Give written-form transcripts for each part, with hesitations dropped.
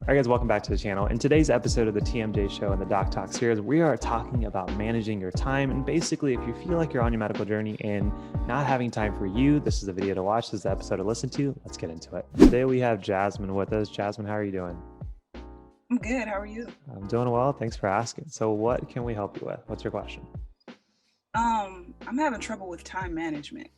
All right, guys, welcome back to the channel. In today's episode of the TMJ Show and the Doc Talk series, we are talking about managing your time. And basically, if you feel like you're on your medical journey and not having time for you, this is the video to watch. This is the episode to listen to. Let's get into it. Today, we have Jasmine with us. Jasmine, how are you doing? I'm good. How are you? I'm doing well. Thanks for asking. So what can we help you with? What's your question? I'm having trouble with time management.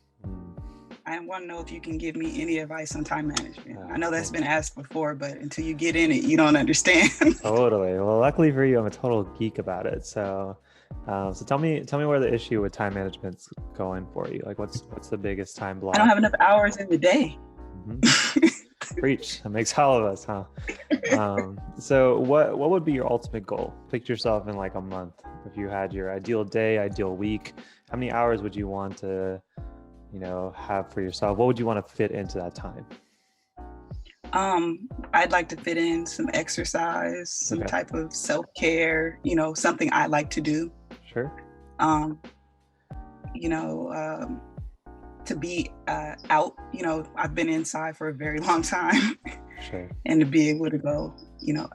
I want to know if you can give me any advice on time management. I know that's been asked before, but until you get in it, you don't understand. Totally. Well, luckily for you, I'm a total geek about it. So tell me where the issue with time management's going for you. Like, what's the biggest time block? I don't have enough hours in the day. Preach. That makes all of us, huh? So what would be your ultimate goal? Picture yourself in like a month. If you had your ideal day, ideal week, how many hours would you want to have for yourself? What would you want to fit into that time? I'd like to fit in some exercise, some type of self-care, something I like to do. Sure. To be out, I've been inside for a very long time. Sure. And to be able to go,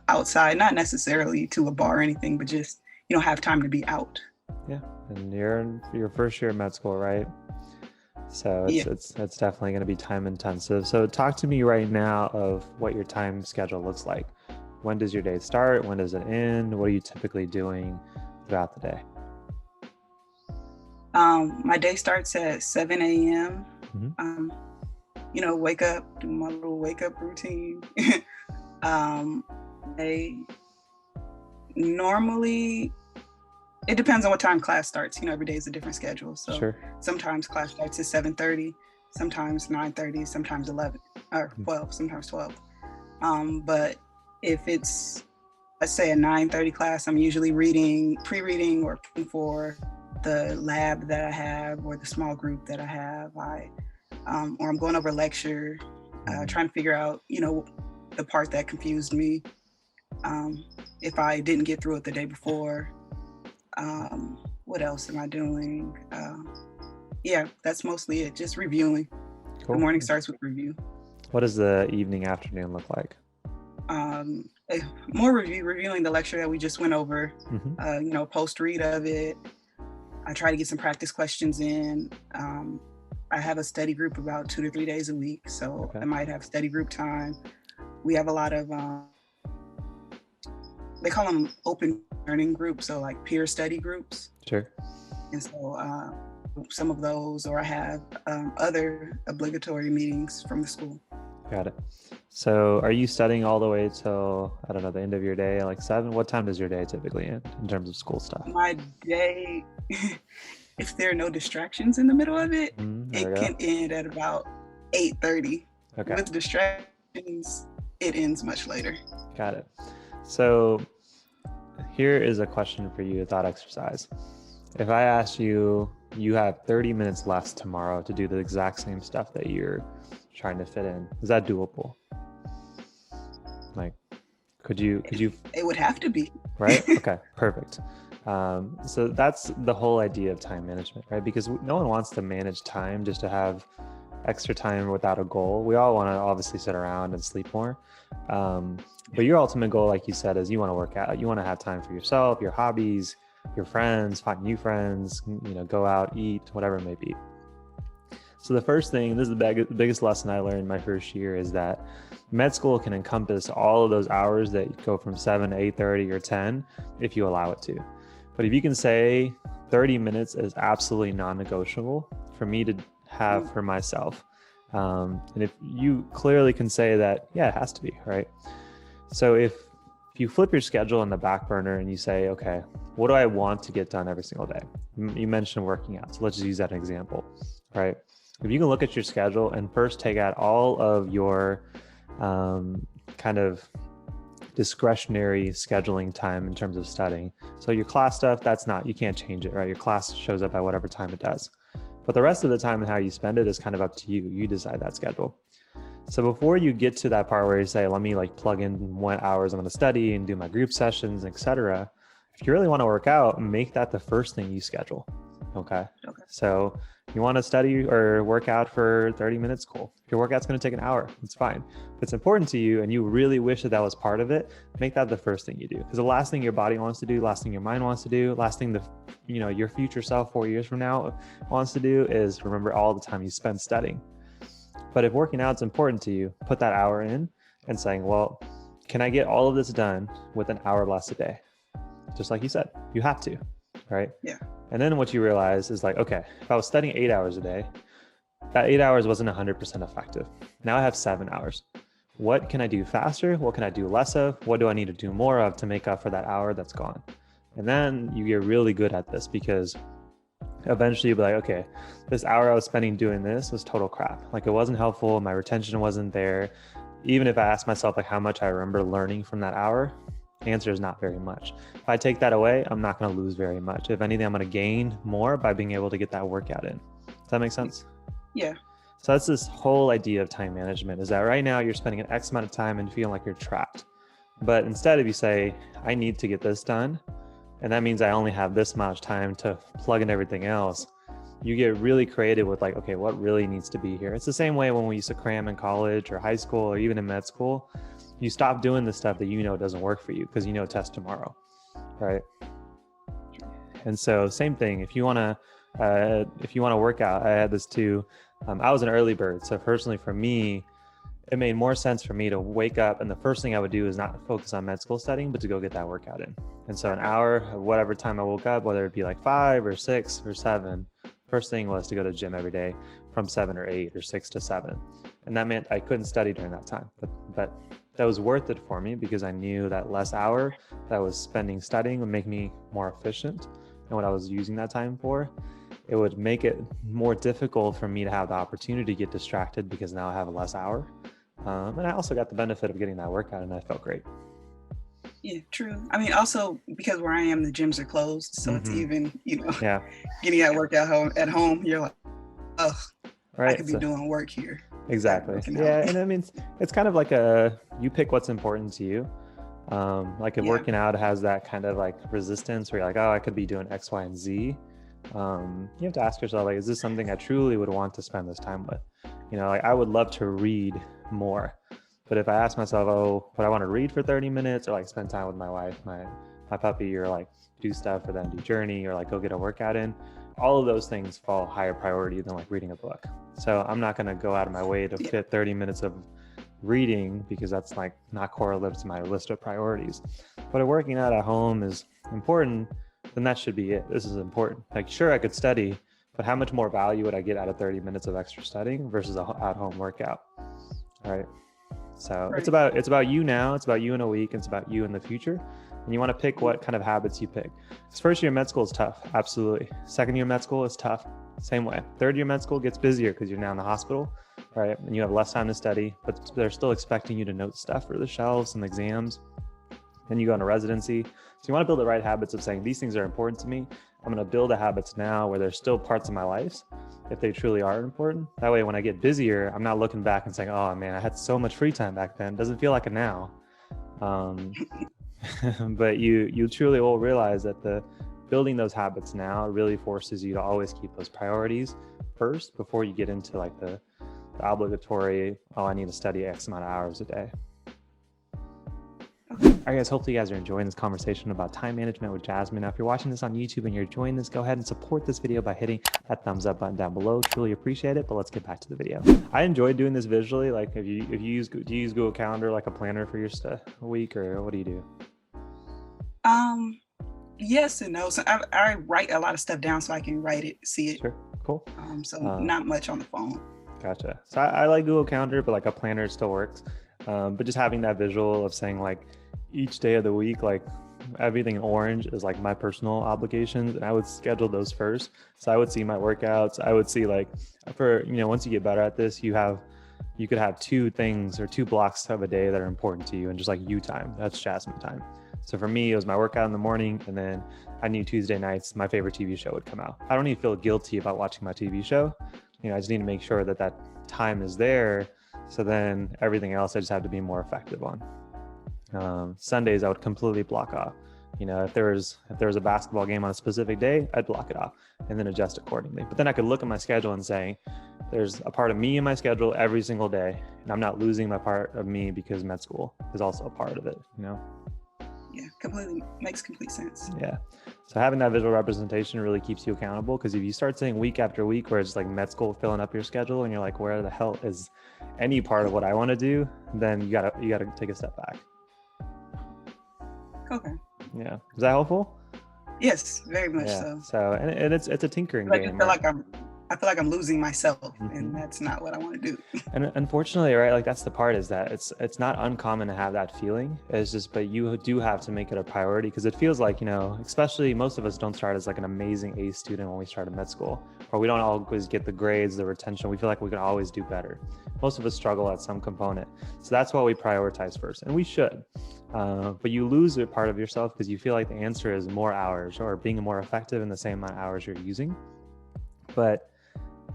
outside, not necessarily to a bar or anything, but just, have time to be out. Yeah. And you're in your first year of med school, right? So it's definitely going to be time intensive. So talk to me right now of what your time schedule looks like. When does your day start? When does it end? What are you typically doing throughout the day? My day starts at 7 a.m. Wake up, do my little wake up routine. Normally, it depends on what time class starts. Every day is a different schedule. So Sure. Sometimes class starts at 7:30, sometimes 9:30, sometimes 11 or 12, sometimes 12. But if it's, let's say, a 9:30 class, I'm usually pre-reading or for the lab that I have or the small group that I have. Or I'm going over a lecture, trying to figure out, the part that confused me. If I didn't get through it the day before. What else am I doing? That's mostly it. Just reviewing. Cool. The morning starts with review. What does the evening, afternoon look like? More reviewing the lecture that we just went over. Post read of it. I try to get some practice questions in. I have a study group about 2 to 3 days a week, so I might have study group time. We have a lot of they call them open learning groups, so like peer study groups. Sure. And so some of those, or I have other obligatory meetings from the school. Got it. So are you studying all the way till, I don't know, the end of your day, like 7? What time does your day typically end in terms of school stuff? My day, if there are no distractions in the middle of it, it can end at about 8:30. Okay. With distractions, it ends much later. Got it. So here is a question for you, a thought exercise. If I asked you, you have 30 minutes left tomorrow to do the exact same stuff that you're trying to fit in, is that doable? Like, could you? It would have to be. Right? Okay, perfect. So that's the whole idea of time management, right? Because no one wants to manage time just to have extra time without a goal. We all want to obviously sit around and sleep more. But your ultimate goal, like you said, is you want to work out. You want to have time for yourself, your hobbies, your friends, find new friends, go out, eat, whatever it may be. So the first thing, this is the biggest lesson I learned my first year, is that med school can encompass all of those hours that go from 7 to 8:30 or 10 if you allow it to. But if you can say 30 minutes is absolutely non-negotiable for me to have for myself. And if you clearly can say that, yeah, it has to be, right? So if you flip your schedule in the back burner and you say, okay, what do I want to get done every single day? You mentioned working out, so let's just use that example, right? If you can look at your schedule and first take out all of your kind of discretionary scheduling time in terms of studying. So your class stuff, you can't change it, right? Your class shows up at whatever time it does. But the rest of the time and how you spend it is kind of up to you. You decide that schedule. So before you get to that part where you say, let me plug in what hours I'm going to study and do my group sessions, etc. If you really want to work out, make that the first thing you schedule. Okay. So You want to study or work out for 30 minutes, cool. If your workout's going to take an hour, it's fine. If it's important to you and you really wish that that was part of it, make that the first thing you do. Because the last thing your body wants to do, last thing your mind wants to do, last thing your future self 4 years from now wants to do is remember all the time you spent studying. But if working out's important to you, put that hour in and saying, well, can I get all of this done with an hour less a day? Just like you said, you have to, right? Yeah. And then what you realize is like, okay, if I was studying 8 hours a day, that 8 hours wasn't 100% effective. Now I have 7 hours. What can I do faster? What can I do less of? What do I need to do more of to make up for that hour that's gone? And then you get really good at this, because eventually you'll be like, okay, this hour I was spending doing this was total crap. Like, it wasn't helpful. My retention wasn't there. Even if I ask myself like how much I remember learning from that hour, the answer is not very much. If I take that away, I'm not going to lose very much. If anything, I'm going to gain more by being able to get that workout in. Does that make sense? Yeah. So that's this whole idea of time management, is that right now you're spending an X amount of time and feeling like you're trapped. But instead, if you say, I need to get this done, and that means I only have this much time to plug in everything else, you get really creative with like, okay, what really needs to be here? It's the same way when we used to cram in college or high school or even in med school. You stop doing the stuff that you know doesn't work for you because you know test tomorrow, right? And so same thing, if you want to work out, I had this too. I was an early bird. So personally for me, it made more sense for me to wake up and the first thing I would do is not focus on med school studying, but to go get that workout in. And so an hour, whatever time I woke up, whether it be like 5 or 6 or 7, first thing was to go to the gym every day from 7 or 8 or 6 to 7. And that meant I couldn't study during that time, but that was worth it for me because I knew that less hour that I was spending studying would make me more efficient in what I was using that time for. It would make it more difficult for me to have the opportunity to get distracted because now I have a less hour. And I also got the benefit of getting that workout and I felt great. Yeah, true. I mean, also because where I am, the gyms are closed. So it's even, getting that workout at home, you're like, oh, right. I could be doing work here. Exactly. Yeah. And I mean, it's kind of like you pick what's important to you. Like if working out has that kind of like resistance where you're like, oh, I could be doing X, Y, and Z. You have to ask yourself, like, is this something I truly would want to spend this time with? Like I would love to read more, but if I ask myself, oh, would I want to read for 30 minutes or like spend time with my wife, my puppy, or like do stuff for them, do Journey, or like go get a workout in, all of those things fall higher priority than like reading a book. So I'm not going to go out of my way to fit 30 minutes of reading because that's like not correlative to my list of priorities. But if working out at home is important, then that should be it. This is important. Like, sure, I could study, but how much more value would I get out of 30 minutes of extra studying versus an at-home workout? All right. So it's about you now. It's about you in a week. It's about you in the future. And you want to pick what kind of habits you pick. Because first year med school is tough. Absolutely. Second year med school is tough. Same way. Third year med school gets busier because you're now in the hospital, right? And you have less time to study, but they're still expecting you to note stuff for the shelves and exams. Then you go into residency. So you want to build the right habits of saying, these things are important to me. I'm going to build the habits now where there's still parts of my life, if they truly are important. That way, when I get busier, I'm not looking back and saying, oh man, I had so much free time back then. It doesn't feel like it now. But you truly will realize that building those habits now really forces you to always keep those priorities first before you get into like the obligatory, oh, I need to study X amount of hours a day. All right, guys, hopefully you guys are enjoying this conversation about time management with Jasmine. Now, if you're watching this on YouTube and you're enjoying this, go ahead and support this video by hitting that thumbs up button down below. Truly appreciate it, but let's get back to the video. I enjoyed doing this visually. Like do you use Google Calendar like a planner for your week, or what do you do? Yes and no. So I write a lot of stuff down so I can see it. Sure, cool. So not much on the phone. Gotcha. So I like Google Calendar, but like a planner still works. But just having that visual of saying like each day of the week, like everything in orange is like my personal obligations, and I would schedule those first. So I would see my workouts. I would see like once you get better at this, you could have 2 things or 2 blocks of a day that are important to you, and just like you time. That's Jasmine time. So for me, it was my workout in the morning, and then I knew Tuesday nights my favorite TV show would come out. I don't even feel guilty about watching my TV show. I just need to make sure that time is there. So then everything else I just have to be more effective on. Sundays I would completely block off. If there was a basketball game on a specific day, I'd block it off and then adjust accordingly. But then I could look at my schedule and say, there's a part of me in my schedule every single day, and I'm not losing my part of me because med school is also a part of it, Yeah, makes complete sense. Yeah. So having that visual representation really keeps you accountable, because if you start saying week after week where it's like med school filling up your schedule and you're like, where the hell is any part of what I want to do, then you gotta take a step back. Okay. Yeah. Is that helpful? Yes, very much so. So, and it's a tinkering game. I feel like I'm losing myself, and that's not what I want to do. And unfortunately, right, like that's the part, is that it's not uncommon to have that feeling. It's just, but you do have to make it a priority, because it feels like, especially most of us don't start as like an amazing A student when we start in med school, or we don't always get the grades, the retention. We feel like we can always do better. Most of us struggle at some component. So that's why we prioritize first, and we should. But you lose a part of yourself because you feel like the answer is more hours or being more effective in the same amount of hours you're using. But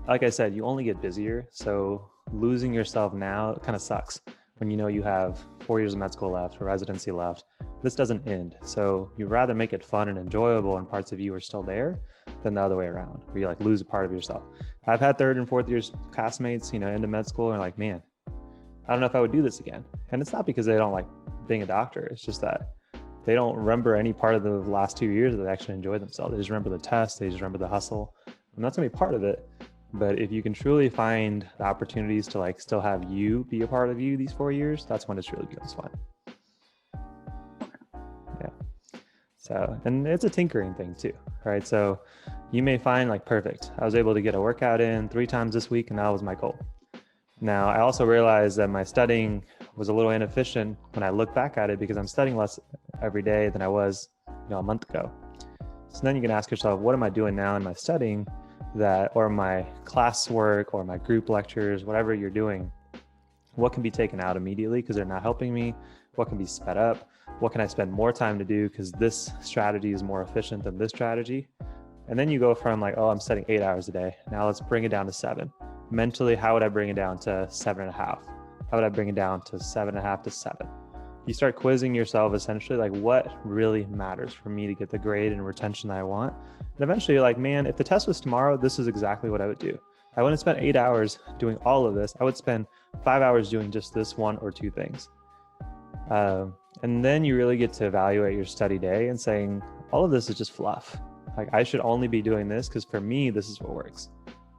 like I said, you only get busier. So losing yourself now kind of sucks when you have 4 years of med school left or residency left. This doesn't end. So you'd rather make it fun and enjoyable and parts of you are still there than the other way around, where you like lose a part of yourself. I've had 3rd and 4th years classmates, into med school, and like, man, I don't know if I would do this again. And it's not because they don't like being a doctor. It's just that they don't remember any part of the last 2 years that they actually enjoyed themselves. They just remember the test. They just remember the hustle. And that's gonna be part of it. But if you can truly find the opportunities to like still have you be a part of you these 4 years, that's when it's really becomes fun. Yeah. So, and it's a tinkering thing too, right? So you may find like, perfect, I was able to get a workout in 3 times this week, and that was my goal. Now, I also realized that my studying was a little inefficient when I look back at it, because I'm studying less every day than I was, a month ago. So then you can ask yourself, what am I doing now in my studying or my classwork or my group lectures, whatever you're doing, what can be taken out immediately because they're not helping me? What can be sped up? What can I spend more time to do because this strategy is more efficient than this strategy? And then you go from like, oh, I'm studying 8 hours a day. Now let's bring it down to 7. Mentally, how would I bring it down to 7.5? How would I bring it down to 7.5 to 7? You start quizzing yourself essentially, like, what really matters for me to get the grade and retention that I want? And eventually you're like, man, if the test was tomorrow, this is exactly what I would do. I wouldn't spend 8 hours doing all of this. I would spend 5 hours doing just this 1 or 2 things. And then you really get to evaluate your study day and saying, all of this is just fluff. Like, I should only be doing this because for me, this is what works.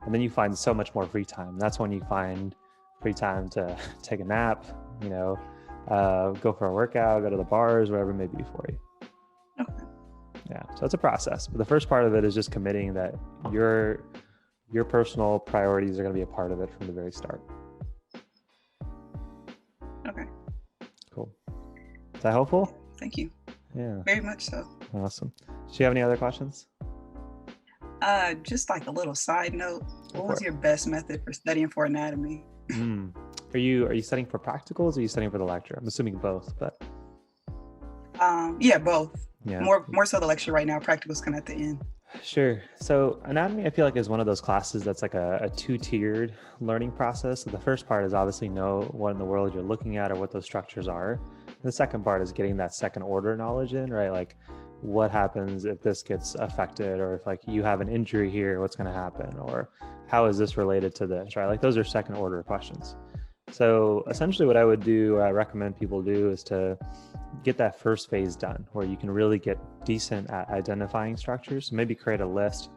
And then you find so much more free time. That's when you find free time to take a nap, go for a workout, go to the bars, whatever it may be for you. Okay. Yeah, so it's a process. But the first part of it is just committing that your personal priorities are going to be a part of it from the very start. Okay. Cool. Is that helpful? Thank you. Yeah. Very much so. Awesome. Do you have any other questions? Just like a little side note, what was your best method for studying for anatomy? Are you studying for practicals or are you studying for the lecture? I'm assuming both, but yeah, both. Yeah. More so the lecture right now. Practicals come at the end. Sure. So anatomy, I feel like, is one of those classes that's like a 2-tiered learning process. So the first part is obviously know what in the world you're looking at or what those structures are. And the second part is getting that second order knowledge in, right? Like, what happens if this gets affected, or if like you have an injury here, what's going to happen, or how is this related to this, right? Like, those are second order questions. So essentially what I would do, I recommend people do, is to get that first phase done where you can really get decent at identifying structures. So maybe create a list.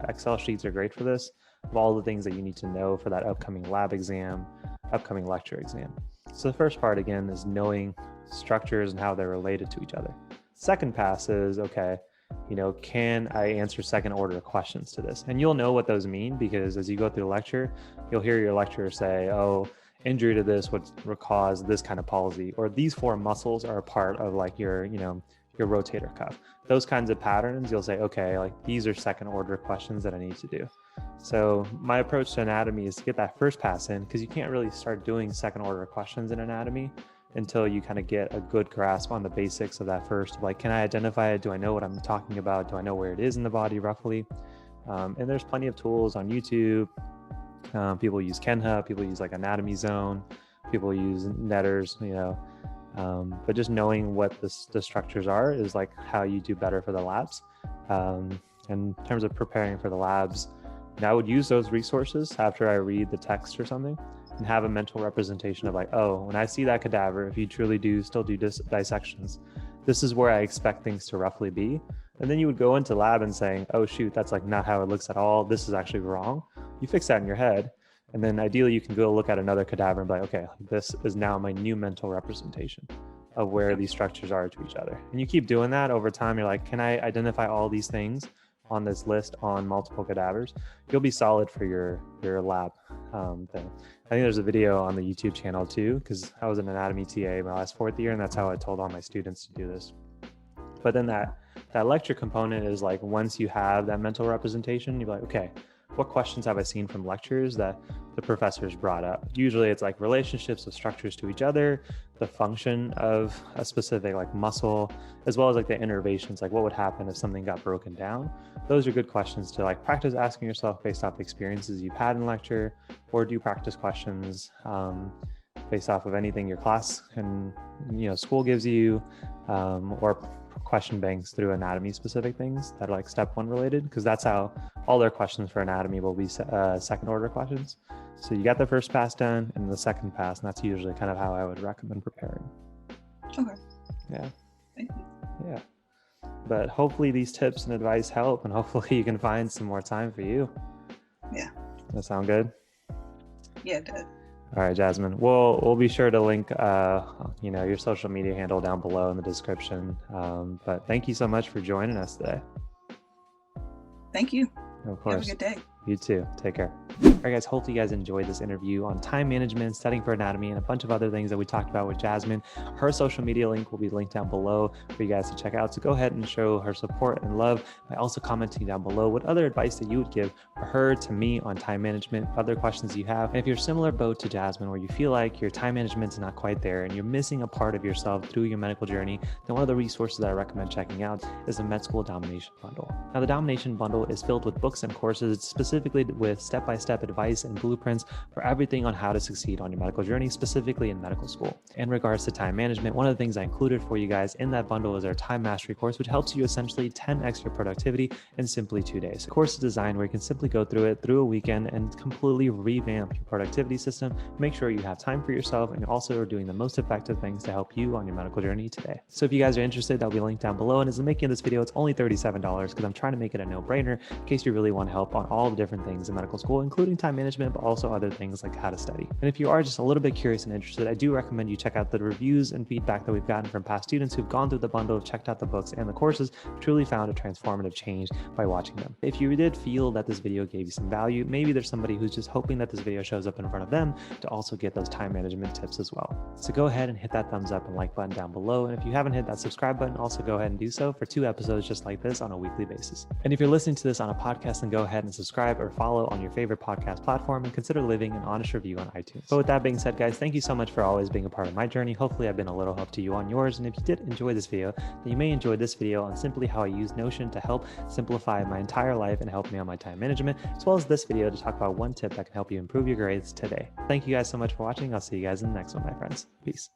Excel sheets are great for this, of all the things that you need to know for that upcoming lab exam, upcoming lecture exam. So the first part, again, is knowing structures and how they're related to each other. Second pass is, okay, can I answer second order questions to this? And you'll know what those mean, because as you go through the lecture, you'll hear your lecturer say, oh, injury to this would cause this kind of palsy, or these 4 muscles are a part of like your rotator cuff. Those kinds of patterns, you'll say, okay, like these are second order questions that I need to do. So my approach to anatomy is to get that first pass in, because you can't really start doing second order questions in anatomy until you kind of get a good grasp on the basics of that first. Like, can I identify it? Do I know what I'm talking about? Do I know where it is in the body roughly? And there's plenty of tools on YouTube. People use KenHub, people use like Anatomy Zone, people use Netters, But just knowing what the structures are is like how you do better for the labs. And in terms of preparing for the labs, I would use those resources after I read the text or something and have a mental representation of like, oh, when I see that cadaver, if you truly do still do dissections, this is where I expect things to roughly be. And then you would go into lab and saying, oh shoot, that's like not how it looks at all. This is actually wrong. You fix that in your head. And then ideally you can go look at another cadaver and be like, okay, this is now my new mental representation of where these structures are to each other. And you keep doing that over time. You're like, can I identify all these things on this list on multiple cadavers? You'll be solid for your lab thing. I think there's a video on the YouTube channel too, because I was an anatomy TA my last 4th year, and that's how I told all my students to do this. But then that lecture component is like, once you have that mental representation, you're like, okay, what questions have I seen from lectures that the professors brought up? Usually it's like relationships of structures to each other, the function of a specific like muscle, as well as like the innervations, like what would happen if something got broken down. Those are good questions to like practice asking yourself based off the experiences you've had in lecture, or do practice questions based off of anything your class and school gives you, or question banks through anatomy specific things that are like step 1 related, because that's how all their questions for anatomy will be second order questions. So you got the first pass done and the second pass, and that's usually kind of how I would recommend preparing. Okay. Yeah. Thank you. Yeah. But hopefully these tips and advice help, and hopefully you can find some more time for you. Yeah. That sound good? Yeah, it does. All right, Jasmine. We'll be sure to link your social media handle down below in the description. But thank you so much for joining us today. Thank you. Of course. Have a good day. You too. Take care. All right, guys. Hopefully you guys enjoyed this interview on time management, studying for anatomy, and a bunch of other things that we talked about with Jasmine. Her social media link will be linked down below for you guys to check out. So go ahead and show her support and love by also commenting down below what other advice that you would give for her to me on time management, other questions you have. And if you're similar boat to Jasmine, where you feel like your time management's not quite there and you're missing a part of yourself through your medical journey, then one of the resources that I recommend checking out is the Med School Domination Bundle. Now, the Domination Bundle is filled with books and courses specifically with step-by-step advice and blueprints for everything on how to succeed on your medical journey, specifically in medical school. In regards to time management, one of the things I included for you guys in that bundle is our time mastery course, which helps you essentially 10x your productivity in simply 2 days. The course is designed where you can simply go through it through a weekend and completely revamp your productivity system, make sure you have time for yourself, and you also are doing the most effective things to help you on your medical journey today. So if you guys are interested, that'll be linked down below. And as I'm making this video, it's only $37 because I'm trying to make it a no-brainer in case you really want help on all the different things in medical school, including time management, but also other things like how to study. And if you are just a little bit curious and interested, I do recommend you check out the reviews and feedback that we've gotten from past students who've gone through the bundle, checked out the books and the courses, truly found a transformative change by watching them. If you did feel that this video gave you some value, maybe there's somebody who's just hoping that this video shows up in front of them to also get those time management tips as well. So go ahead and hit that thumbs up and like button down below. And if you haven't hit that subscribe button, also go ahead and do so for 2 episodes just like this on a weekly basis. And if you're listening to this on a podcast, then go ahead and subscribe or follow on your favorite podcast platform, and consider leaving an honest review on iTunes. But with that being said, guys, thank you so much for always being a part of my journey. Hopefully I've been a little help to you on yours. And if you did enjoy this video, then you may enjoy this video on simply how I use Notion to help simplify my entire life and help me on my time management, as well as this video to talk about one tip that can help you improve your grades today. Thank you guys so much for watching. I'll see you guys in the next one, my friends. Peace.